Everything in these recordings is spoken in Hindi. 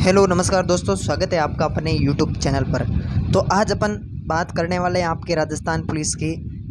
हेलो नमस्कार दोस्तों, स्वागत है आपका अपने यूट्यूब चैनल पर। तो आज अपन बात करने वाले हैं आपके राजस्थान पुलिस की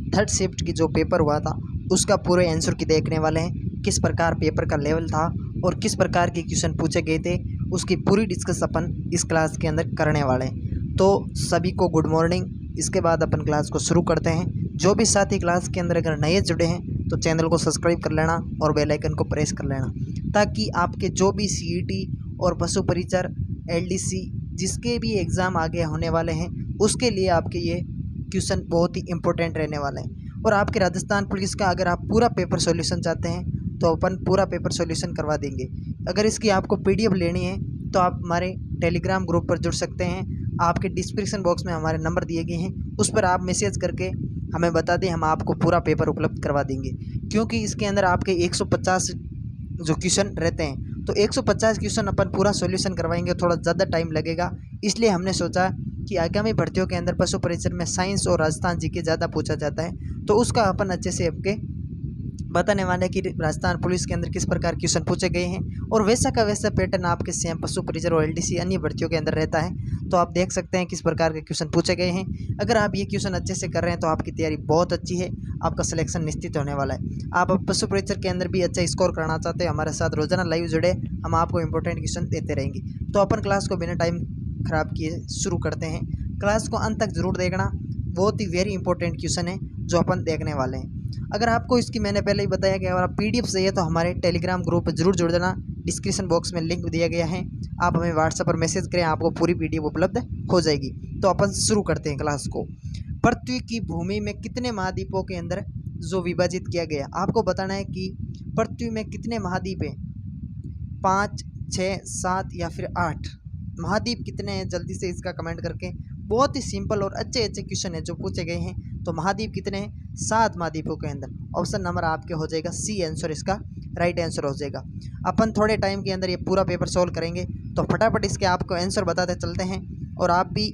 थर्ड शिफ्ट की जो पेपर हुआ था उसका पूरे आंसर की देखने वाले हैं। किस प्रकार पेपर का लेवल था और किस प्रकार के क्वेश्चन पूछे गए थे उसकी पूरी डिस्कस अपन इस क्लास के अंदर करने वाले हैं। तो सभी को गुड मॉर्निंग। इसके बाद अपन क्लास को शुरू करते हैं। जो भी साथी क्लास के अंदर अगर नए जुड़े हैं तो चैनल को सब्सक्राइब कर लेना और बेल आइकन को प्रेस कर लेना, ताकि आपके जो भी सीईटी और पशु परिचर एलडीसी जिसके भी एग्ज़ाम आगे होने वाले हैं उसके लिए आपके ये क्वेश्चन बहुत ही इम्पोर्टेंट रहने वाले हैं। और आपके राजस्थान पुलिस का अगर आप पूरा पेपर सॉल्यूशन चाहते हैं तो अपन पूरा पेपर सॉल्यूशन करवा देंगे। अगर इसकी आपको पीडीएफ लेनी है तो आप हमारे टेलीग्राम ग्रुप पर जुड़ सकते हैं। आपके डिस्क्रिप्शन बॉक्स में हमारे नंबर दिए गए हैं, उस पर आप मैसेज करके हमें बता दें, हम आपको पूरा पेपर उपलब्ध करवा देंगे। क्योंकि इसके अंदर आपके 150 जो क्वेश्चन रहते हैं तो 150 क्वेश्चन अपन पूरा सॉल्यूशन करवाएंगे, थोड़ा ज़्यादा टाइम लगेगा। इसलिए हमने सोचा कि आगामी भर्तियों के अंदर पशु परिचर में साइंस और राजस्थान जीके ज़्यादा पूछा जाता है, तो उसका अपन अच्छे से आपके बताने वाले कि राजस्थान पुलिस के अंदर किस प्रकार क्वेश्चन पूछे गए हैं। और वैसा का वैसा पैटर्न आपके सेम पशु परिचर और एलडीसी अन्य भर्तियों के अंदर रहता है। तो आप देख सकते हैं किस प्रकार के क्वेश्चन पूछे गए हैं। अगर आप ये क्वेश्चन अच्छे से कर रहे हैं तो आपकी तैयारी बहुत अच्छी है, आपका सिलेक्शन निश्चित होने वाला है। आप पशु परिचर के अंदर भी अच्छा स्कोर करना चाहते हैं, हमारे साथ रोजाना लाइव जुड़े, हम आपको इंपॉर्टेंट क्वेश्चन देते रहेंगे। तो अपन क्लास को बिना टाइम खराब किए शुरू करते हैं। क्लास को अंत तक जरूर देखना, बहुत ही वेरी इंपॉर्टेंट क्वेश्चन है जो अपन देखने वाले हैं। अगर आपको इसकी मैंने पहले ही बताया कि अगर आप पीडीएफ चाहिए तो हमारे टेलीग्राम ग्रुप पर जरूर जुड़ जाना। डिस्क्रिप्शन बॉक्स में लिंक दिया गया है, आप हमें व्हाट्सएप पर मैसेज करें, आपको पूरी पीडीएफ उपलब्ध हो जाएगी। तो अपन शुरू करते हैं क्लास को। पृथ्वी की भूमि में कितने महाद्वीपों के अंदर जो विभाजित किया गया, आपको बताना है कि पृथ्वी में कितने महाद्वीप हैं, 5, 6, 7 या फिर 8 महाद्वीप कितने हैं? जल्दी से इसका कमेंट करके। बहुत ही सिंपल और अच्छे अच्छे क्वेश्चन है जो पूछे गए हैं। तो महाद्वीप कितने हैं? 7 महाद्वीपों के अंदर। ऑप्शन नंबर आपके हो जाएगा सी आंसर, इसका राइट आंसर हो जाएगा। अपन थोड़े टाइम के अंदर ये पूरा पेपर सॉल्व करेंगे, तो फटाफट इसके आपको आंसर बताते चलते हैं और आप भी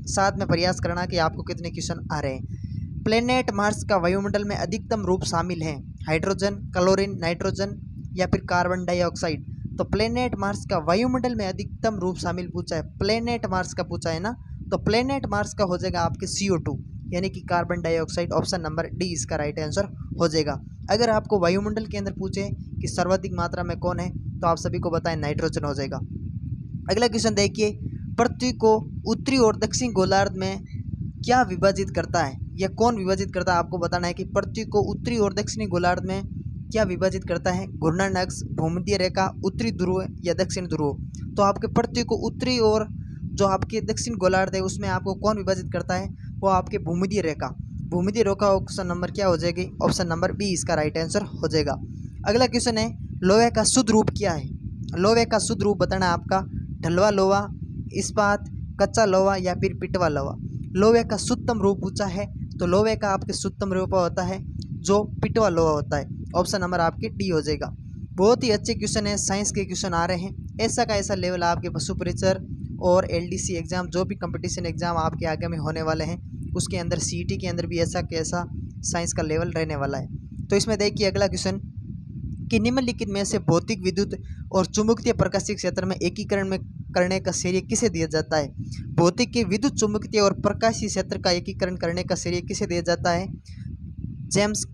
साथ में प्रयास करना कि आपको कितने क्वेश्चन आ रहे हैं। प्लेनेट मार्स का वायुमंडल में अधिकतम रूप शामिल है, हाइड्रोजन, क्लोरीन, नाइट्रोजन या फिर कार्बन डाइऑक्साइड। तो प्लेनेट मार्स का वायुमंडल में अधिकतम रूप शामिल पूछा है, प्लेनेट मार्स का पूछा है ना, तो प्लेनेट मार्स का हो जाएगा आपके CO2 यानी कि carbon dioxide. Option number D इसका राइट आंसर हो जाएगा। अगर आपको वायुमंडल के अंदर पूछे कि सर्वाधिक मात्रा में कौन है तो आप सभी को बताएं नाइट्रोजन हो जाएगा। अगला क्वेश्चन देखिए, पृथ्वी को उत्तरी और दक्षिण गोलार्ध में क्या विभाजित करता है, या कौन विभाजित करता है? आपको बताना है कि पृथ्वी को उत्तरी और दक्षिणी गोलार्ध में क्या विभाजित करता है। घूर्णन अक्ष, भूमध्य रेखा, उत्तरी ध्रुव या दक्षिण ध्रुव। तो आपके पृथ्वी को उत्तरी और जो आपके दक्षिण गोलार्ध है उसमें आपको कौन विभाजित करता है? वो आपके भूमध्य रेखा। भूमध्य रेखा ऑप्शन नंबर क्या हो जाएगी? ऑप्शन नंबर बी इसका राइट आंसर हो जाएगा। अगला क्वेश्चन है, लोहे का शुद्ध रूप क्या है? लोहे का शुद्ध रूप बताना है आपका, ढलवा लोहा, इस्पात, कच्चा लोहा या फिर पिटवा लोहा। लोहे का शुद्धतम रूप पूछा है तो लोहे का आपके शुद्धतम रूप होता है जो पिटवा लोहा होता है। ऑप्शन नंबर आपके डी हो जाएगा। बहुत ही अच्छे क्वेश्चन है, साइंस के क्वेश्चन आ रहे हैं। ऐसा का ऐसा लेवल आपके पशु परिचर और एलडीसी एग्जाम, जो भी कंपटीशन एग्जाम आपके आगे में होने वाले हैं उसके अंदर सीईटी के अंदर भी ऐसा कैसा साइंस का लेवल रहने वाला है। तो इसमें देखिए अगला क्वेश्चन कि निम्नलिखित में से भौतिक, विद्युत और चुंबकीय प्रकाशीय क्षेत्र में एकीकरण में करने का श्रेय किसे दिया जाता है? भौतिक के विद्युत, चुंबकीय और प्रकाशीय क्षेत्र का एकीकरण करने का श्रेय किसे दिया जाता है? James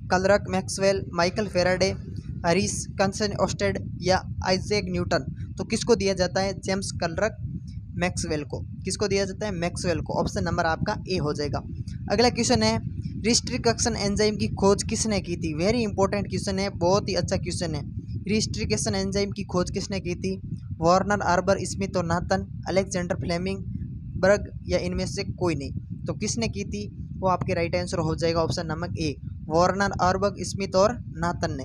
Clerk, Maxwell, Michael Faraday, हरीश कंसन ओस्टेड या आइजैक न्यूटन। तो किसको दिया जाता है? जेम्स क्लर्क, मैक्सवेल को। किसको दिया जाता है? मैक्सवेल को। ऑप्शन नंबर आपका ए हो जाएगा। अगला क्वेश्चन है, रिस्ट्रिक्शन एंजाइम की खोज किसने की थी? वेरी इंपॉर्टेंट क्वेश्चन है, बहुत ही अच्छा क्वेश्चन है। रिस्ट्रिक्शन एंजाइम की खोज किसने की थी? वार्नर, आर्बर, स्मिथ और नाथन, अलेक्जेंडर फ्लेमिंग, बर्ग या इनमें से कोई नहीं। तो किसने की थी? वो आपके राइट आंसर हो जाएगा ऑप्शन नंबर ए, वार्नर, आर्बर्ग, स्मिथ और नाथन ने।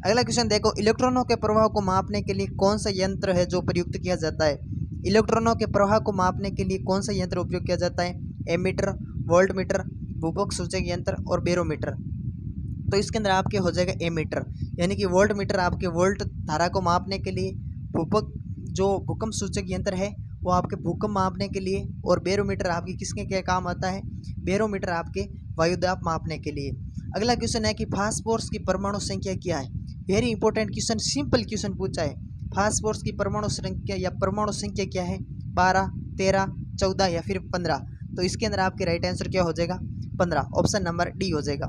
अगला क्वेश्चन देखो, इलेक्ट्रॉनों के प्रवाह को मापने के लिए कौन सा यंत्र है जो प्रयुक्त किया जाता है? इलेक्ट्रॉनों के प्रवाह को मापने के लिए कौन सा यंत्र उपयोग किया जाता है? एमीटर, वोल्ट मीटर, भूपक सूचक यंत्र और बैरोमीटर। तो इसके अंदर आपके हो जाएगा एमीटर, यानी कि वोल्ट मीटर आपके वोल्ट धारा को मापने के लिए, भूपक जो भूकंप सूचक यंत्र है वो आपके भूकंप मापने के लिए, और बैरोमीटर आपकी किसके क्या काम आता है? बैरोमीटर आपके वायुदाब मापने के लिए। अगला क्वेश्चन है कि फास्फोरस की परमाणु संख्या क्या है? Very important question, simple question पूछा है। फास्फोरस की परमाणु संख्या या परमाणु संख्या क्या है? 12, 13, 14 या फिर 15। तो इसके अंदर आपके राइट आंसर क्या हो जाएगा? 15। ऑप्शन नंबर डी हो जाएगा।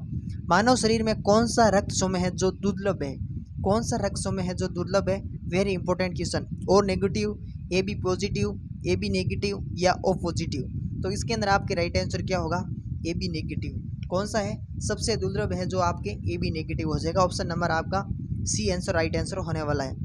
मानव शरीर में कौन सा रक्त समूह है जो दुर्लभ है? कौन सा रक्त समूह है जो दुर्लभ है? Very important question. O negative, A B positive, A B negative या ओ पॉजिटिव। तो इसके अंदर आपके राइट आंसर क्या होगा? A B negative. कौन सा है? सबसे दुर्लभ है जो आपके ए बी नेगेटिव हो जाएगा। ऑप्शन नंबर आपका सी आंसर राइट आंसर होने वाला है।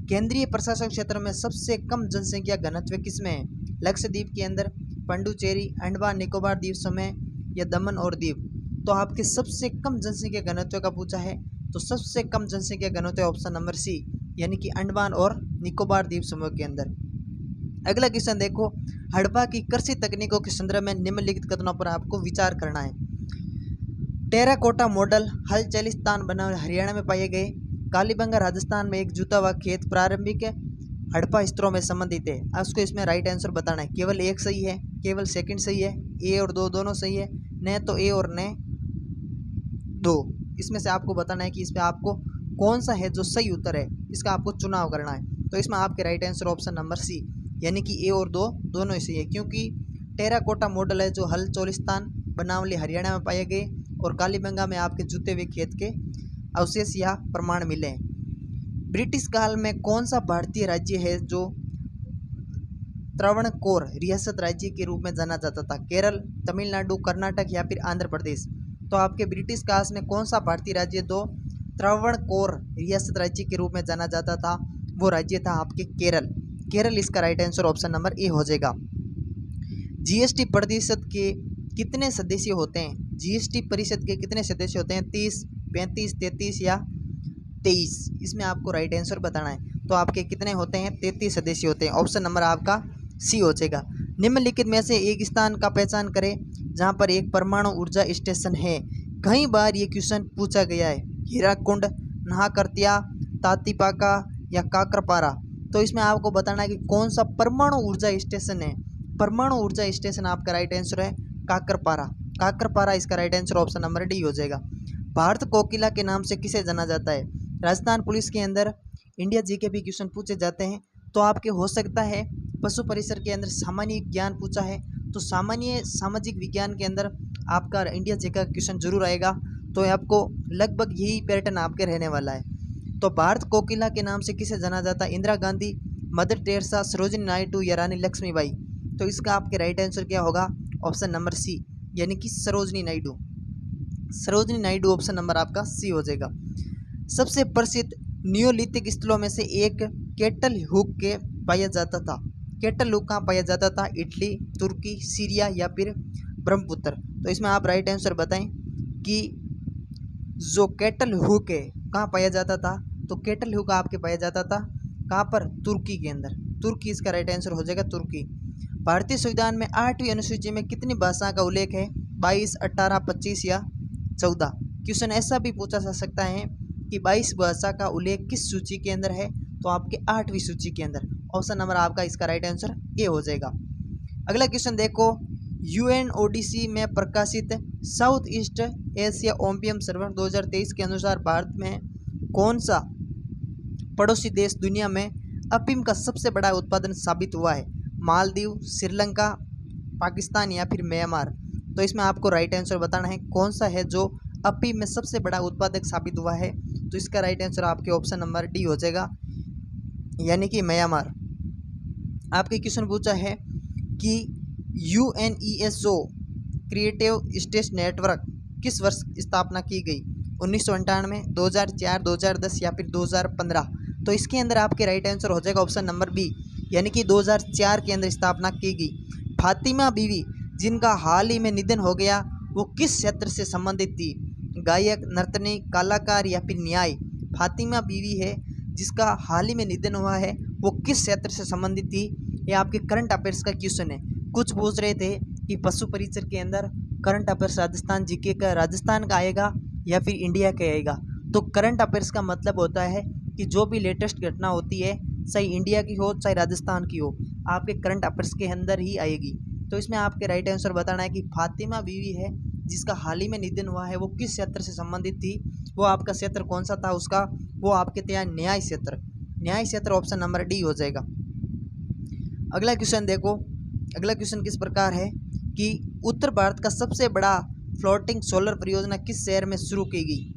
केंद्रीय प्रशासन क्षेत्र में सबसे कम जनसंख्या घनत्व किसमें है? लक्षद्वीप के अंदर, पंडुचेरी, अंडमान निकोबार द्वीप समूह या दमन और दीव। तो आपके सबसे कम जनसंख्या घनत्व का पूछा है, तो सबसे कम जनसंख्या घनत्व ऑप्शन नंबर सी, यानी कि अंडमान और निकोबार द्वीप समूह के अंदर। अगला क्वेश्चन देखो, हड़प्पा की कृषि तकनीकों के संदर्भ में निम्नलिखित कथनों पर आपको विचार करना है। टेराकोटा मॉडल हल चालिस्तान बनाम हरियाणा में पाए गए। कालीबंगा राजस्थान में एक जुता हुआ खेत प्रारंभिक हड़प्पा स्तरों में संबंधित है। आपको इसमें राइट आंसर बताना है। केवल एक सही है, केवल सेकंड सही है, ए और दो दोनों सही है, न तो ए और न दो। इसमें से आपको बताना है कि इसमें आपको कौन सा है जो सही उत्तर है, इसका आपको चुनाव करना है। तो इसमें आपके right answer option number C, यानी कि ए और दो दोनों ही सही है, क्योंकि टेराकोटा मॉडल है जो हल चोलिस्तान बनावली हरियाणा में पाए गए और कालीबंगा में आपके जूते हुए खेत के अवशेष या प्रमाण मिले हैं। ब्रिटिश काल में कौन सा भारतीय राज्य है जो त्रावणकोर रियासत राज्य के रूप में जाना जाता था? केरल, तमिलनाडु, कर्नाटक या फिर आंध्र प्रदेश। तो आपके ब्रिटिश काल में कौन सा भारतीय राज्य दो त्रावणकोर रियासत राज्य के रूप में जाना जाता था? वो राज्य था आपके केरल। केरल इसका राइट आंसर ऑप्शन नंबर ए हो जाएगा। जीएसटी परिषद के कितने सदस्य होते हैं? जीएसटी परिषद के कितने सदस्य होते हैं? 30, 35, 33 या 23। इसमें आपको राइट आंसर बताना है। तो आपके कितने होते हैं? 33 सदस्य होते हैं। ऑप्शन नंबर आपका सी हो जाएगा। निम्नलिखित में से एक स्थान का पहचान करें जहां पर एक परमाणु ऊर्जा स्टेशन है। कई बार ये क्वेश्चन पूछा गया है। हीराकुंड, नाहरकटिया, तातीपाका या काकरपारा। तो इसमें आपको बताना है कि कौन सा परमाणु ऊर्जा स्टेशन है। परमाणु ऊर्जा स्टेशन आपका राइट आंसर है काकरपारा। काकरपारा इसका right answer option number D हो जाएगा। भारत कोकिला के नाम से किसे जाना जाता है? राजस्थान पुलिस के अंदर इंडिया जी के भी क्वेश्चन पूछे जाते हैं। तो आपके हो सकता है पशु परिसर के अंदर सामान्य ज्ञान पूछा है, तो सामान्य सामाजिक विज्ञान के अंदर आपका इंडिया जी का क्वेश्चन जरूर आएगा। तो आपको लगभग यही पैटर्न आपके रहने वाला है। तो भारत कोकिला के नाम से किसे जाना जाता है? इंदिरा गांधी, मदर टेरेसा, सरोजिनी नायडू या रानी लक्ष्मीबाई। तो इसका आपके राइट आंसर क्या होगा? ऑप्शन नंबर सी, यानी कि सरोजिनी नायडू। सरोजिनी नायडू ऑप्शन नंबर आपका सी हो जाएगा। सबसे प्रसिद्ध नियोलिथिक स्थलों में से एक केटल हुक के पाया जाता था। केटल हुक कहाँ पाया जाता था? इटली, तुर्की, सीरिया या फिर ब्रह्मपुत्र। तो इसमें आप राइट आंसर बताएं कि जो केटल हुक है कहाँ पाया जाता था? तो केटल हुक आपके पाया जाता था कहाँ पर? तुर्की के अंदर। तुर्की इसका राइट आंसर हो जाएगा, तुर्की। भारतीय संविधान में 8वीं अनुसूची में कितनी भाषाओं का उल्लेख है? 22, 18, 25 या 14। क्वेश्चन ऐसा भी पूछा जा सकता है कि 22 भाषा का उल्लेख किस सूची के अंदर है? तो आपके 8वीं सूची के अंदर। ऑप्शन नंबर आपका इसका राइट आंसर ए हो जाएगा। अगला क्वेश्चन देखो, UNODC में प्रकाशित साउथ ईस्ट एशिया ओपियम सर्वे 2023 के अनुसार भारत में कौन सा पड़ोसी देश दुनिया में अफीम का सबसे बड़ा उत्पादन साबित हुआ है? मालदीव, श्रीलंका, पाकिस्तान या फिर म्यांमार। तो इसमें आपको राइट आंसर बताना है कौन सा है जो अफीम में सबसे बड़ा उत्पादक साबित हुआ है। तो इसका राइट आंसर आपके ऑप्शन नंबर डी हो जाएगा, यानी कि म्यांमार। आपके क्वेश्चन पूछा है कि UNESCO क्रिएटिव स्टेट नेटवर्क किस वर्ष स्थापना की गई? 1998, 2004, 2010 या फिर 2015। तो इसके अंदर आपके राइट आंसर हो जाएगा ऑप्शन नंबर बी, यानी कि 2004 के अंदर स्थापना की गई। फातिमा बीवी जिनका हाल ही में निधन हो गया वो किस क्षेत्र से संबंधित थी? गायक, नर्तनी, कलाकार या फिर न्याय। फातिमा बीवी है जिसका हाल ही में निधन हुआ है, वो किस क्षेत्र से संबंधित थी? ये आपके करंट अफेयर्स का क्वेश्चन है। कुछ पूछ रहे थे कि पशु परिसर के अंदर करंट अफेयर्स राजस्थान जीके का राजस्थान का आएगा या फिर इंडिया का आएगा। तो करंट अफेयर्स का मतलब होता है कि जो भी लेटेस्ट घटना होती है, चाहे इंडिया की हो चाहे राजस्थान की हो, आपके करंट अफेयर्स के अंदर ही आएगी। तो इसमें आपके राइट आंसर बताना है कि फातिमा बीवी है जिसका हाल ही में निधन हुआ है, वो किस क्षेत्र से संबंधित थी? वो आपका क्षेत्र कौन सा था उसका? वो आपके यहाँ न्याय क्षेत्र, न्याय क्षेत्र ऑप्शन नंबर डी हो जाएगा। अगला क्वेश्चन देखो, अगला क्वेश्चन किस प्रकार है कि उत्तर भारत का सबसे बड़ा फ्लोटिंग सोलर परियोजना किस शहर में शुरू की गई।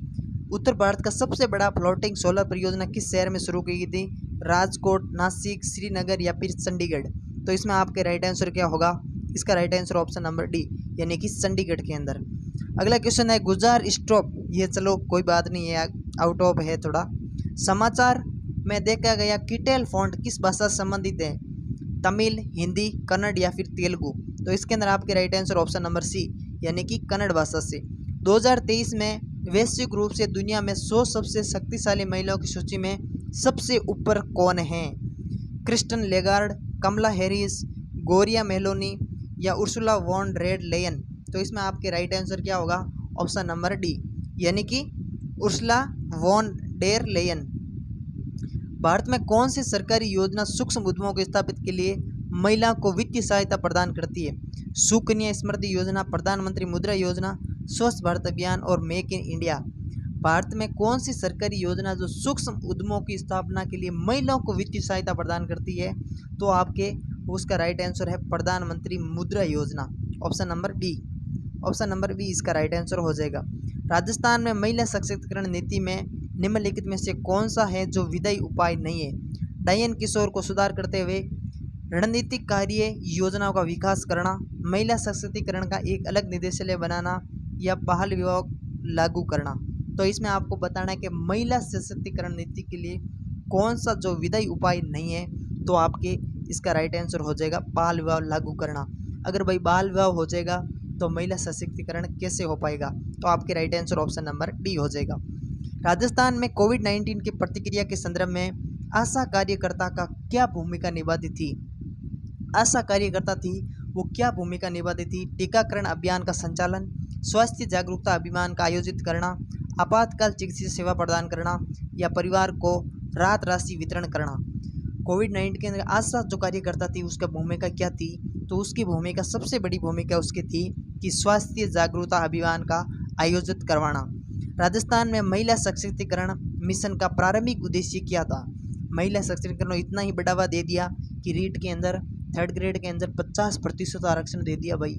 उत्तर भारत का सबसे बड़ा फ्लोटिंग सोलर परियोजना किस शहर में शुरू की गई थी। राजकोट, नासिक, श्रीनगर या फिर चंडीगढ़। तो इसमें आपके राइट आंसर क्या होगा, इसका right answer option number D यानी कि चंडीगढ़ के अंदर। अगला क्वेश्चन है गुजार स्टॉप, ये चलो कोई बात नहीं है, आउट ऑफ है थोड़ा। समाचार में देखा गया किटेल फॉन्ट किस भाषा से संबंधित है। तमिल, हिंदी, कन्नड़ या फिर तेलुगु। तो इसके अंदर आपके right answer option number C यानी कि कन्नड़ भाषा से। 2023 में वैश्विक रूप से दुनिया में 100 सबसे शक्तिशाली महिलाओं की सूची में सबसे ऊपर कौन है। क्रिस्टन लेगार्ड, कमला हैरिस, गोरिया मेलोनी या उर्सुला वॉन डेर लेयन। तो इसमें आपके राइट आंसर क्या होगा, ऑप्शन नंबर डी यानी कि Ursula von der Leyen. Bharat में कौन सी सरकारी योजना सूक्ष्म उद्यमों को स्थापित के लिए महिलाओं को वित्तीय सहायता प्रदान करती है। सुकन्या समृद्धि योजना, प्रधानमंत्री मुद्रा योजना, स्वच्छ भारत अभियान और मेक इन इंडिया। भारत में कौन सी सरकारी योजना जो सूक्ष्म उद्यमों की स्थापना के लिए महिलाओं को वित्तीय सहायता प्रदान करती है। तो आपके उसका राइट आंसर है Pradhanmantri Mudra Yojana, option number D, option number B इसका राइट आंसर हो जाएगा। राजस्थान में महिला सशक्तिकरण नीति में निम्नलिखित में से कौन सा है जो विधायी उपाय नहीं है। डयन किशोर को सुधार करते हुए रणनीतिक कार्य योजनाओं का विकास करना, महिला सशक्तिकरण का एक अलग निदेशालय बनाना या बाल विवाह लागू करना। तो इसमें आपको बताना है कि महिला सशक्तिकरण नीति के लिए कौन सा जो विधायी उपाय नहीं है। तो आपके इसका राइट आंसर हो जाएगा बाल विवाह लागू करना। अगर भाई बाल विवाह हो जाएगा तो महिला सशक्तिकरण कैसे हो पाएगा। तो आपके right answer option number D हो जाएगा। राजस्थान में कोविड-19 की प्रतिक्रिया के संदर्भ में आशा कार्यकर्ता का क्या भूमिका निभाती थी। आशा कार्यकर्ता थी वो क्या भूमिका निभाती थी। टीकाकरण अभियान का संचालन, स्वास्थ्य जागरूकता अभियान का आयोजित करना, आपातकाल चिकित्सा सेवा प्रदान करना या परिवार को राहत राशि वितरण करना। कोविड-19 के अंदर आशा जो कार्यकर्ता थी उसका भूमिका क्या थी। तो उसकी भूमिका, सबसे बड़ी भूमिका उसकी थी कि स्वास्थ्य जागरूकता अभियान का आयोजित करवाना। राजस्थान में महिला सशक्तिकरण मिशन का प्रारंभिक उद्देश्य क्या था। महिला सशक्तिकरण को इतना ही बढ़ावा दे दिया कि रीट के अंदर 3rd ग्रेड के अंदर 50% आरक्षण दे दिया भाई,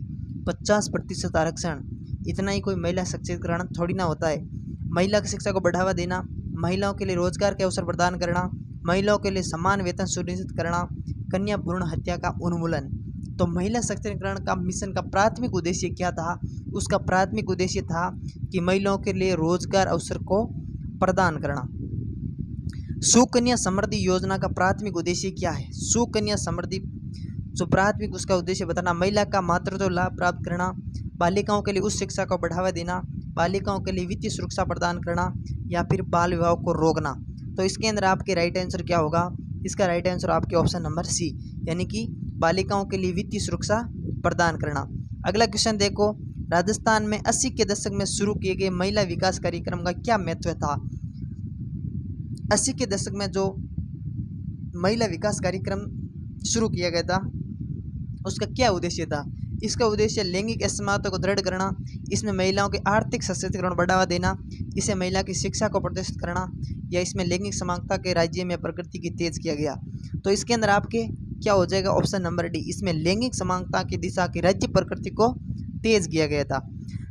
50% आरक्षण। इतना ही कोई महिला सशक्तिकरण थोड़ी ना होता है। महिला की शिक्षा को बढ़ावा देना, महिलाओं के लिए रोजगार के अवसर प्रदान करना, महिलाओं के लिए समान वेतन सुनिश्चित करना, कन्या भ्रूण हत्या का उन्मूलन। तो महिला सशक्तिकरण का मिशन का प्राथमिक उद्देश्य क्या था। उसका प्राथमिक उद्देश्य था कि महिलाओं के लिए रोजगार अवसर को प्रदान करना। सुकन्या समृद्धि योजना का प्राथमिक उद्देश्य क्या है। सुकन्या समृद्धि जो प्राथमिक उसका उद्देश्य बताना, महिला का मातृत्व लाभ प्राप्त करना, बालिकाओं के लिए उच्च शिक्षा को बढ़ावा देना, बालिकाओं के लिए वित्तीय सुरक्षा प्रदान करना या फिर बाल विवाह को रोकना। तो इसके अंदर आपके राइट आंसर क्या होगा, इसका राइट आंसर आपके ऑप्शन नंबर सी यानी कि बालिकाओं के लिए वित्तीय सुरक्षा प्रदान करना। अगला क्वेश्चन देखो, राजस्थान में 80 के दशक में शुरू किए गए महिला विकास कार्यक्रम का क्या महत्व था। 80 के दशक में जो महिला विकास कार्यक्रम शुरू किया गया था उसका क्या उद्देश्य था। इसका उद्देश्य लैंगिक असमानता को दृढ़ करना, इसमें महिलाओं के आर्थिक सशक्तिकरण को बढ़ावा देना, इसे महिला की शिक्षा को प्रदर्शित करना या इसमें लैंगिक समानता के राज्य में प्रगति की तेज किया गया। तो इसके अंदर आपके क्या हो जाएगा, ऑप्शन नंबर डी, इसमें लैंगिक समानता की दिशा की राज्य प्रकृति को तेज किया गया था।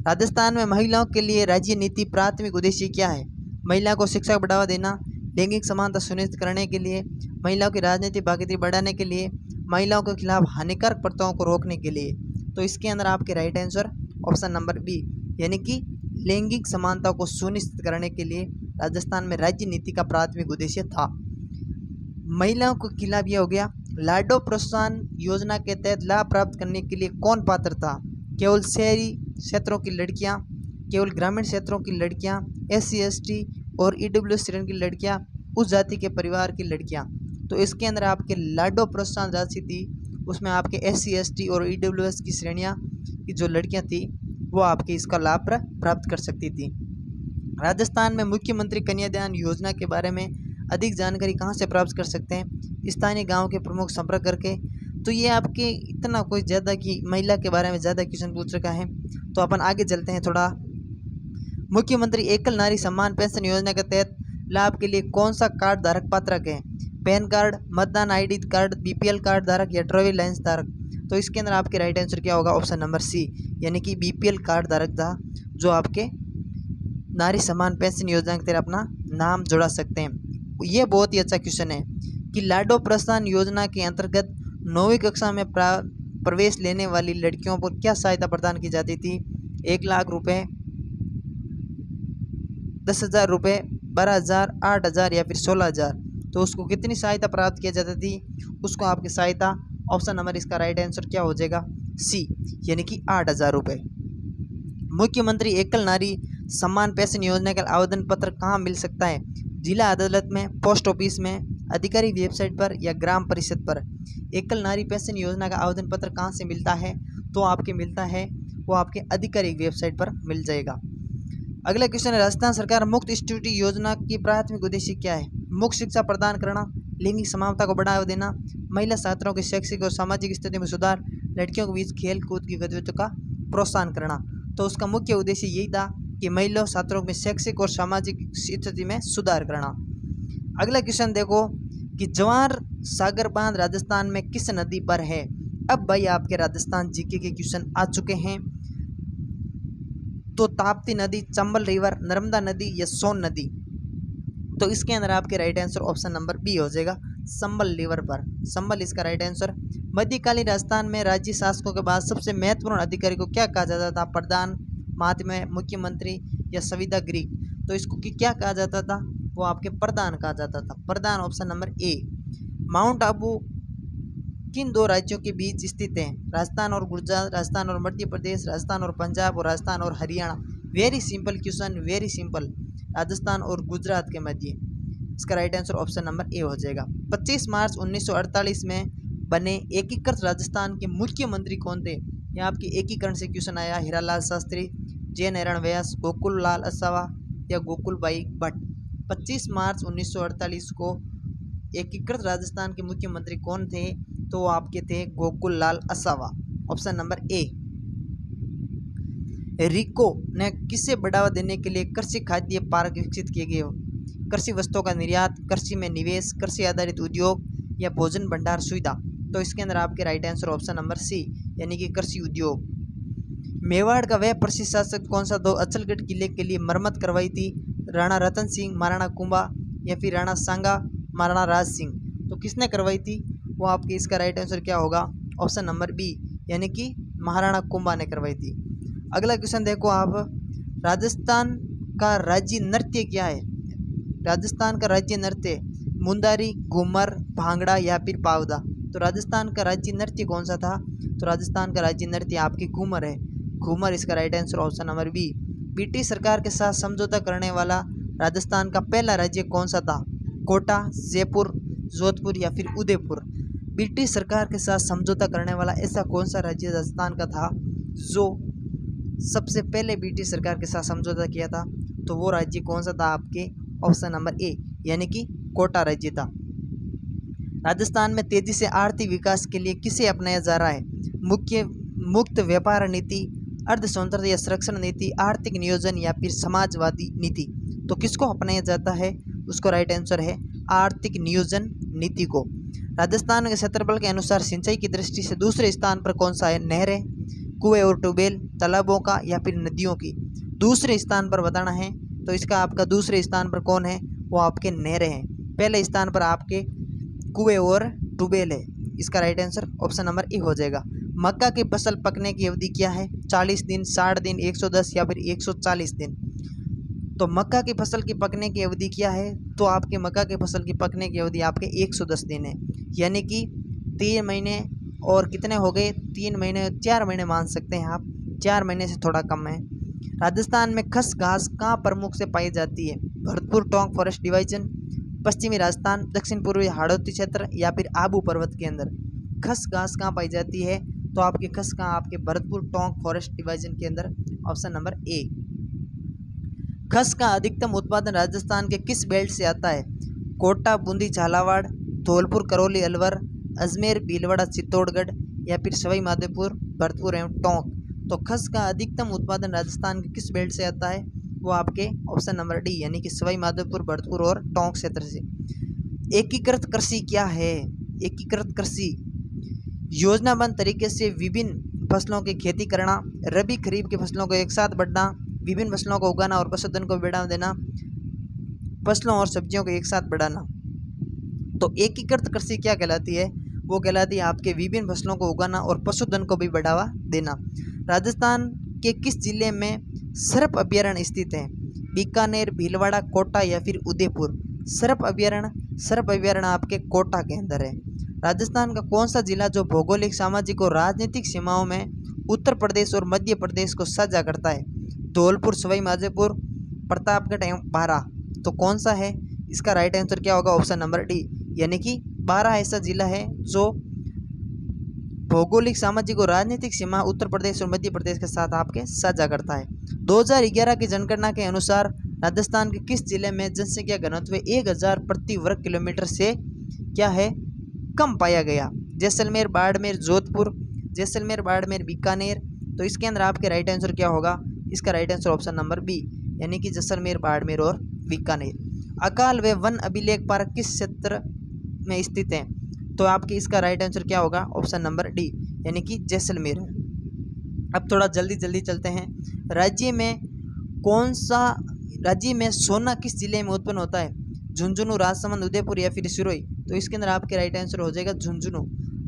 राजस्थान में महिलाओं के लिए राज्य नीति प्राथमिक उद्देश्य क्या है। महिलाओं को शिक्षा को बढ़ावा देना, लैंगिक समानता सुनिश्चित करने के लिए, महिलाओं की राजनीतिक भागीदारी बढ़ाने के लिए, महिलाओं के खिलाफ हानिकारक प्रथाओं को रोकने के लिए। तो इसके अंदर आपके right answer option number B यानी कि लैंगिक समानता को सुनिश्चित करने के लिए राजस्थान में राज्य नीति का प्राथमिक उद्देश्य था। महिलाओं के खिलाफ यह हो गया। लाडो प्रोत्साहन योजना के तहत लाभ प्राप्त करने के लिए कौन पात्र था। केवल शहरी क्षेत्रों की लड़कियां, केवल ग्रामीण क्षेत्रों की लड़कियां, SC ST और EWS श्रेणी की लड़कियां, उस जाति के परिवार की लड़कियां। तो इसके अंदर आपके लाडो प्रोत्साहन राशि थी उसमें आपके SC ST और EWS की श्रेणियां की जो लड़कियां थी वो आपके इसका लाभ प्राप्त कर सकती थी। राजस्थान में मुख्यमंत्री कन्यादान योजना के बारे में अधिक जानकारी कहाँ से प्राप्त कर सकते हैं। स्थानीय गांव के प्रमुख संपर्क करके। तो ये आपके इतना कोई ज़्यादा कि महिला के बारे में ज़्यादा क्वेश्चन पूछ रखा है। तो अपन आगे चलते हैं थोड़ा। मुख्यमंत्री एकल नारी सम्मान पेंशन योजना के तहत लाभ के लिए कौन सा कार्ड धारक पात्र है। पैन कार्ड, मतदान आईडी कार्ड, बीपीएल कार्ड धारक या ट्रैवल लाइसेंस धारक। तो इसके अंदर आपके राइट आंसर क्या होगा? ऑप्शन नंबर सी, यानी कि बीपीएल कार्ड धारक था जो आपके नारी सम्मान पेंशन योजना के तहत अपना नाम जुड़ा सकते हैं। ये बहुत ही अच्छा क्वेश्चन है कि लाडो प्रस्थान योजना के अंतर्गत 9वीं कक्षा में प्रवेश लेने वाली लड़कियों को क्या सहायता प्रदान की जाती थी? 1,00,000 रुपये, 10,000 रुपये, 12,000, 8,000 या फिर 16,000। तो उसको कितनी सहायता प्राप्त किया जाती थी? उसको आपकी सहायता, ऑप्शन नंबर इसका राइट आंसर क्या हो जाएगा? सी, यानी कि 8,000 रुपये। मुख्यमंत्री एकल नारी सम्मान पेंशन योजना का आवेदन पत्र कहाँ मिल सकता है? जिला अदालत में, पोस्ट ऑफिस में, अधिकारी वेबसाइट पर या ग्राम परिषद पर। एकल नारी पेंशन योजना का आवेदन पत्र कहाँ से मिलता है? तो आपके मिलता है वो आपके आधिकारिक वेबसाइट पर मिल जाएगा। अगला क्वेश्चन है, राजस्थान सरकार मुक्त इंस्टीट्यूट योजना की प्राथमिक उद्देश्य क्या है? मुक्त शिक्षा प्रदान करना, लैंगिक समानता को बढ़ावा देना, महिला छात्रों की शैक्षिक और सामाजिक स्थिति में सुधार, लड़कियों के बीच खेल कूद की गतिविधियों का प्रोत्साहन करना। तो उसका मुख्य उद्देश्य यही था कि महिला छात्रों में शैक्षिक और सामाजिक स्थिति में सुधार करना। अगला क्वेश्चन देखो कि जवाहर सागर बांध राजस्थान में किस नदी पर है? अब भाई आपके राजस्थान जीके के क्वेश्चन आ चुके हैं। तो ताप्ती नदी, चंबल रिवर, नर्मदा नदी या सोन नदी। तो इसके अंदर आपके right answer option number B हो जाएगा, संबल रिवर पर। संबल इसका राइट आंसर। मध्यकालीन राजस्थान में राज्य शासकों के बाद सबसे महत्वपूर्ण अधिकारी को क्या कहा जाता था? प्रधान, महात्मा, मुख्यमंत्री या संविदा ग्रीक। तो इसको क्या कहा जाता था? वो आपके प्रधान कहा जाता था। प्रधान, option number A. Mount Abu किन दो राज्यों के बीच स्थित है? राजस्थान और गुजरात, राजस्थान और मध्य प्रदेश, राजस्थान और पंजाब और राजस्थान और Haryana. Very simple question, very simple. Rajasthan और गुजरात के मध्य। इसका राइट आंसर ऑप्शन नंबर ए हो जाएगा। 25 मार्च 1948 में बने एकीकृत राजस्थान के मुख्यमंत्री कौन थे? यहाँ आपके एकीकरण से क्वेश्चन आया। हीरालाल शास्त्री, जय नारायण व्यास, गोकुल लाल असावा या गोकुल बाई भट्ट। 25 मार्च 1948 को एकीकृत राजस्थान के मुख्यमंत्री कौन थे? तो वो आपके थे गोकुल लाल असावा, ऑप्शन नंबर ए। रिको ने किसे बढ़ावा देने के लिए कृषि खाद्य पार्क विकसित किए गए हो? कृषि वस्तुओं का निर्यात, कृषि में निवेश, कृषि आधारित उद्योग या भोजन भंडार सुविधा। तो इसके अंदर आपके right answer option number C, यानी कि कृषि उद्योग। मेवाड़ का वह प्रसिद्ध शासक कौन सा 2 अचलगढ़ किले के लिए मरम्मत करवाई थी? राणा रतन सिंह, महाराणा कुंभा या फिर राणा सांगा, महाराणा राज सिंह। तो किसने करवाई थी? वो आपके इसका राइट आंसर क्या होगा? ऑप्शन नंबर बी, यानी कि महाराणा कुंभा ने करवाई थी। अगला क्वेश्चन देखो आप, राजस्थान का राज्य नृत्य क्या है? राजस्थान का राज्य नृत्य मुंदारी, घूमर, भांगड़ा या फिर पावदा। तो राजस्थान का राज्य नृत्य कौन सा था? तो राजस्थान का राज्य नृत्य आपकी घूमर है। घूमर इसका right answer option number B. British सरकार के साथ समझौता करने वाला राजस्थान का पहला राज्य कौन सा था? कोटा, जयपुर, जोधपुर या फिर उदयपुर। ब्रिटिश सरकार के साथ समझौता करने वाला ऐसा कौन सा राज्य राजस्थान का था जो सबसे पहले ब्रिटिश सरकार के साथ समझौता किया था? तो वो राज्य कौन सा था? आपके ऑप्शन नंबर ए, यानी कि कोटा राज्य था। राजस्थान में तेजी से आर्थिक विकास के लिए किसे अपनाया जा रहा है? मुक्त व्यापार नीति, अर्ध स्वतंत्र या संरक्षण नीति, आर्थिक नियोजन या फिर समाजवादी नीति। तो किसको अपनाया जाता है? उसको राइट आंसर है आर्थिक नियोजन नीति को। राजस्थान के क्षेत्रफल के अनुसार सिंचाई की दृष्टि से दूसरे स्थान पर कौन सा है? नहरें, कुएं और ट्यूबवेल, तालाबों का या फिर नदियों की। दूसरे स्थान पर बताना है, तो इसका आपका दूसरे स्थान पर कौन है? वो आपके नहरें हैं। पहले स्थान पर आपके कुएं और ट्यूबवेल है। इसका राइट आंसर ऑप्शन नंबर ए हो जाएगा। मक्का की फसल पकने की अवधि क्या है? 40 दिन, 60 दिन, 110 या फिर 140 दिन। तो मक्का की फसल की पकने की अवधि क्या है? तो आपके मक्का की फसल की पकने की अवधि आपके 110 दिन है, यानी कि 3 महीने और कितने हो गए? 3 महीने, 4 महीने मान सकते हैं आप, 4 महीने से थोड़ा कम है। राजस्थान में खस घास कहाँ प्रमुख से पाई जाती है? भरतपुर टोंक फॉरेस्ट डिवीजन, पश्चिमी राजस्थान, दक्षिण पूर्वी हाड़ौती क्षेत्र या फिर आबू पर्वत के अंदर। खस घास कहाँ पाई जाती है? तो आपके खस कहाँ? आपके भरतपुर टोंक फॉरेस्ट डिवीजन के अंदर, ऑप्शन नंबर ए। खस का अधिकतम उत्पादन राजस्थान के किस बेल्ट से आता है? कोटा, बूंदी, झालावाड़, धौलपुर, करौली, अलवर, अजमेर, भीलवाड़ा, चित्तौड़गढ़ या फिर सवाई माधोपुर, भरतपुर एवं टोंक। तो खस का अधिकतम उत्पादन राजस्थान के किस बेल्ट से आता है? वो आपके ऑप्शन नंबर डी, यानी कि सवाई माधोपुर, भरतपुर और टोंक क्षेत्र से। एकीकृत कृषि क्या है? एकीकृत कृषि योजनाबद्ध तरीके से विभिन्न फसलों की खेती करना, रबी खरीफ की फसलों को एक साथ बढ़ना, विभिन्न फसलों को उगाना और पशुधन को बढ़ावा देना, फसलों और सब्जियों को एक साथ बढ़ाना। तो एकीकृत कृषि क्या कहलाती है? वो कहलाती है आपके विभिन्न फसलों को उगाना और पशुधन को भी बढ़ावा देना। राजस्थान के किस जिले में सर्प अभयारण्य स्थित है? बीकानेर, भीलवाड़ा, कोटा या फिर उदयपुर? सर्प अभयारण्य आपके कोटा के अंदर है। राजस्थान का कौन सा जिला जो भौगोलिक, सामाजिक और राजनीतिक सीमाओं में उत्तर प्रदेश और मध्य प्रदेश को साझा करता है? धौलपुर, सवाई माधोपुर, प्रतापगढ़ एवं बारा। तो कौन सा है? इसका राइट आंसर क्या होगा? ऑप्शन नंबर डी, यानी कि बारा ऐसा जिला है जो भौगोलिक, सामाजिक और राजनीतिक सीमा उत्तर प्रदेश और मध्य प्रदेश के साथ आपके साझा करता है। 2011 की जनगणना के अनुसार राजस्थान के किस जिले में जनसंख्या घनत्व 1000 प्रति वर्ग किलोमीटर से क्या है? कम पाया गया? जैसलमेर, बाड़मेर, जोधपुर, जैसलमेर, बाड़मेर, बीकानेर। तो इसके अंदर आपके राइट आंसर क्या होगा? इसका right answer option number B, यानी कि जैसलमेर, बाड़मेर और बीकानेर। अकाल व वन अभिलेख पार्क किस क्षेत्र में स्थित है? तो आपके इसका राइट आंसर क्या होगा? ऑप्शन नंबर डी, यानी कि जैसलमेर। अब थोड़ा जल्दी जल्दी चलते हैं। राज्य में सोना किस जिले में उत्पन्न होता है? झुंझुनू, राजसमंद, उदयपुर या फिर सिरोही? तो इसके अंदर आपके राइट आंसर हो जाएगा झुंझुनू।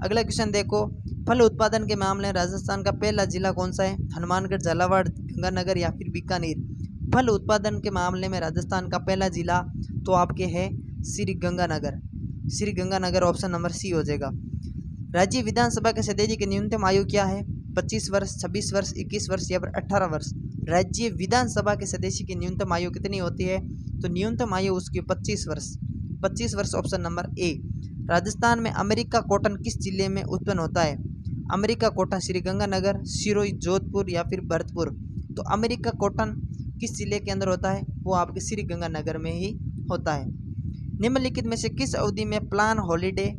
अगला क्वेश्चन देखो, फल उत्पादन के मामले में राजस्थान का पहला जिला कौन सा है? हनुमानगढ़, झालावाड़, गंगानगर या फिर बीकानेर? फल उत्पादन के मामले में राजस्थान का पहला जिला तो आपके है Sri Ganganagar. Sri Ganganagar option number C हो जाएगा। राज्य विधानसभा के सदस्य की न्यूनतम आयु क्या है? 25 वर्ष, 26 वर्ष, 21 वर्ष या फिर 18 वर्ष? राज्य विधानसभा के सदस्य की न्यूनतम आयु कितनी होती है? तो न्यूनतम आयु उसकी 25 वर्ष। 25 वर्ष ऑप्शन नंबर ए। राजस्थान में अमेरिका कॉटन किस जिले में उत्पन्न होता है? अमेरिका कॉटन श्री गंगानगर, सिरोही, जोधपुर या फिर भरतपुर? तो अमेरिका कॉटन किस जिले के अंदर होता है? वो आपके श्री गंगानगर में ही होता है। निम्नलिखित में से किस अवधि में प्लान हॉलीडे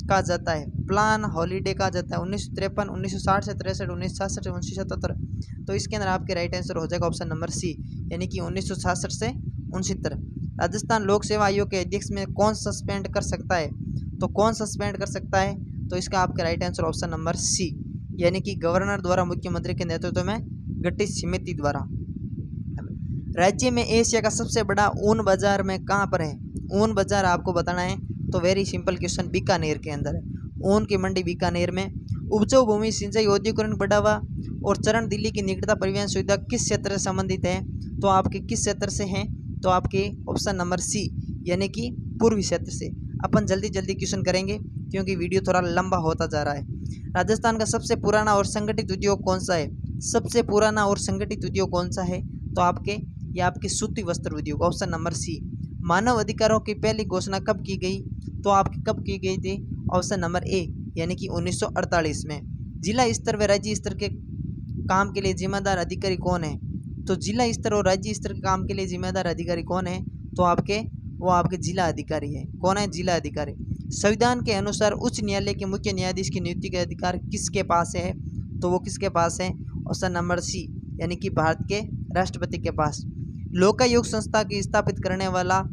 कहा जाता है? प्लान हॉलीडे कहा जाता है 1953, 1960 से 63, 1966 से 1977? तो इसके अंदर आपके राइट आंसर हो जाएगा ऑप्शन नंबर सी, यानी कि 1966 से 69। राजस्थान लोक सेवा आयोग के अध्यक्ष में कौन सस्पेंड कर सकता है? तो कौन सस्पेंड कर सकता है? तो इसका आपका right answer option number C, यानी कि गवर्नर द्वारा मुख्यमंत्री के नेतृत्व में गठित समिति द्वारा। राज्य में एशिया का सबसे बड़ा ऊन बाजार में कहाँ पर है? ऊन बाजार आपको बताना है, तो वेरी सिंपल क्वेश्चन, बीकानेर के अंदर है। ऊन की मंडी बीकानेर में। उपजाऊ भूमि, सिंचाई, औद्योगिकरण बढ़ावा और चरण दिल्ली की निकटता, परिवहन सुविधा किस क्षेत्र से संबंधित है? तो आपके किस क्षेत्र से हैं? तो आपके ऑप्शन नंबर सी, यानी कि पूर्वी क्षेत्र से। अपन जल्दी जल्दी क्वेश्चन करेंगे क्योंकि वीडियो थोड़ा लंबा होता जा रहा है। राजस्थान का सबसे पुराना और संगठित उद्योग कौन सा है? सबसे पुराना और संगठित उद्योग कौन सा है? तो आपके सूती वस्त्र उद्योग, ऑप्शन नंबर सी। मानव अधिकारों की पहली घोषणा कब की गई? तो आपकी कब की गई थी? ऑप्शन नंबर ए, यानी कि 1948 में। जिला स्तर व राज्य स्तर के काम के लिए जिम्मेदार अधिकारी कौन है? तो जिला स्तर और राज्य स्तर के काम के लिए जिम्मेदार अधिकारी कौन है? तो वो आपके जिला अधिकारी है। कौन है? जिला अधिकारी। संविधान के अनुसार उच्च न्यायालय के मुख्य न्यायाधीश की नियुक्ति का अधिकार किसके पास है? तो वो किसके पास है? ऑप्शन नंबर सी, यानी कि भारत के राष्ट्रपति के पास। लोकायुक्त संस्था की स्थापित करने वाला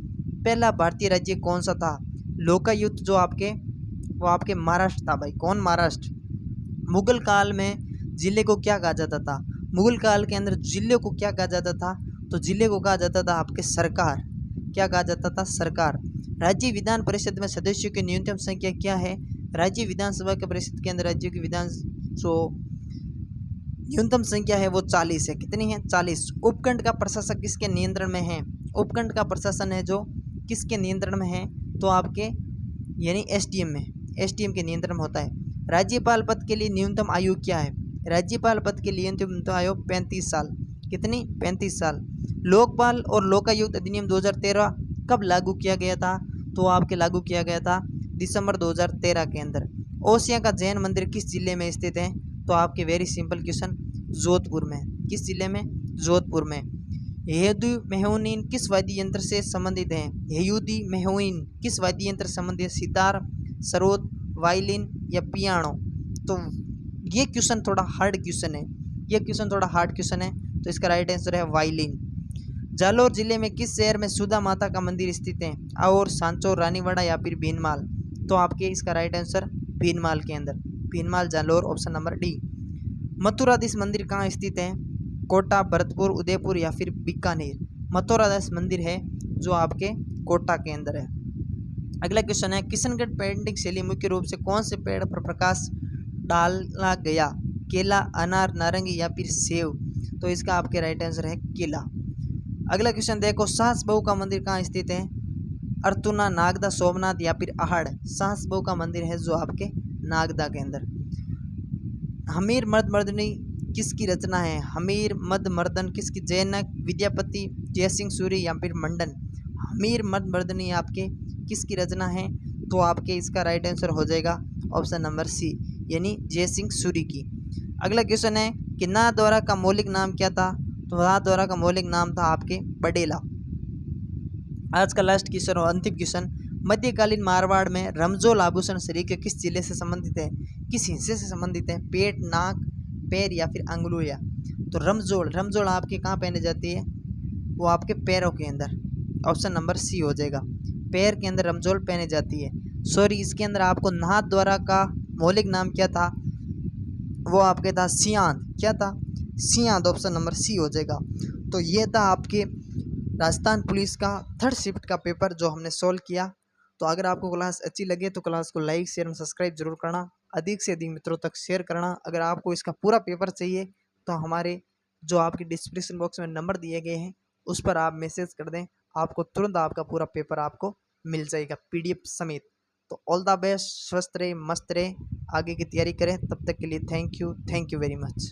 पहला भारतीय राज्य कौन सा था? लोकायुक्त जो वो आपके महाराष्ट्र था भाई। कौन? महाराष्ट्र। मुगल काल में जिले को क्या कहा जाता था? मुगल काल के अंदर जिले को क्या कहा जाता था? तो जिले को कहा जाता था आपके सरकार। क्या कहा जाता था? सरकार। राज्य विधान परिषद में सदस्यों की न्यूनतम संख्या क्या है? राज्य विधानसभा के परिषद के अंदर राज्यों की न्यूनतम संख्या है वो 40 है। कितनी है? 40। उपखंड का प्रशासक किसके नियंत्रण में है? उपखंड का प्रशासन है जो किसके नियंत्रण में है? तो आपके यानी एसडीएम में, एसडीएम के नियंत्रण में होता है। राज्यपाल पद के लिए न्यूनतम आयु क्या है? राज्यपाल पद के लिए न्यूनतम आयु 35 साल। कितनी? 35 साल। लोकपाल और लोकायुक्त अधिनियम 2013 कब लागू किया गया था? तो आपके लागू किया गया था दिसंबर 2013 के अंदर। ओसिया का जैन मंदिर किस जिले में स्थित है? तो आपके वेरी सिंपल क्वेश्चन, जोधपुर में। किस जिले में? जोधपुर में। यहूदी मेहूइन किस वाद्य यंत्र से संबंधित है? यहूदी मेहूइन किस वाद्य यंत्र से संबंधित है? सितार, सरोद, वायलिन या पियानो? तो ये क्वेश्चन थोड़ा हार्ड क्वेश्चन है। तो इसका राइट आंसर है वायलिन। जालौर जिले में किस शहर में सुधा माता का मंदिर स्थित है? और सांचौर, रानीवाड़ा या फिर भीनमाल? तो आपके इसका राइट आंसर भीनमाल के अंदर, Bhinmal Jalore, option number D. Mathuradhish मंदिर कहाँ स्थित है? कोटा, भरतपुर, उदयपुर या फिर बीकानेर? मथुराधीश मंदिर है जो आपके कोटा के अंदर है। अगला क्वेश्चन है, किशनगढ़ पेंटिंग शैली मुख्य रूप से कौन से पेड़ पर प्रकाश डाला गया? केला, अनार, नारंगी या फिर सेव? तो इसका आपके राइट आंसर है केला। अगला क्वेश्चन देखो, सास बहू का मंदिर कहाँ स्थित है? अर्थुना, नागदा, सोमनाथ या फिर आहड़? सास बहू का मंदिर है जो आपके नागदा के अंदर। हमीर मर्द मर्दनी किसकी रचना है? हमीर मद मर्दन किसकी? जैनक, विद्यापति, जयसिंह सूरी या फिर मंडन? हमीर मद मर्दनी आपके किसकी रचना है? तो आपके इसका राइट आंसर हो जाएगा ऑप्शन नंबर सी, यानी जयसिंह सूरी की। अगला क्वेश्चन है कि नाथद्वारा का मौलिक नाम क्या था? तो नाथद्वारा का मौलिक नाम था आपके बडेला। आज का लास्ट क्वेश्चन और अंतिम क्वेश्चन, मध्यकालीन मारवाड़ में रमजोल आभूषण शरीर के किस जिले से संबंधित है? किस हिस्से से संबंधित है? पेट, नाक, पैर या फिर अंगुलियां? तो रमजोल आपके कहाँ पहने जाती है? वो आपके पैरों के अंदर, ऑप्शन नंबर सी हो जाएगा, पैर के अंदर रमजोल पहने जाती है। सॉरी, इसके अंदर आपको नाथद्वारा का मौलिक नाम क्या था? वो आपके था सियांत। क्या था? सियांत, ऑप्शन नंबर सी हो जाएगा। तो ये था आपके राजस्थान पुलिस का थर्ड शिफ्ट का पेपर जो हमने सॉल्व किया। तो अगर आपको क्लास अच्छी लगे तो क्लास को लाइक, शेयर और सब्सक्राइब जरूर करना, अधिक से अधिक मित्रों तक शेयर करना। अगर आपको इसका पूरा पेपर चाहिए तो हमारे जो आपके डिस्क्रिप्शन बॉक्स में नंबर दिए गए हैं उस पर आप मैसेज कर दें, आपको तुरंत आपका पूरा पेपर आपको मिल जाएगा PDF समेत। तो ऑल द बेस्ट, स्वस्थ रहे, मस्त रहे, आगे की तैयारी करें। तब तक के लिए थैंक यू वेरी मच।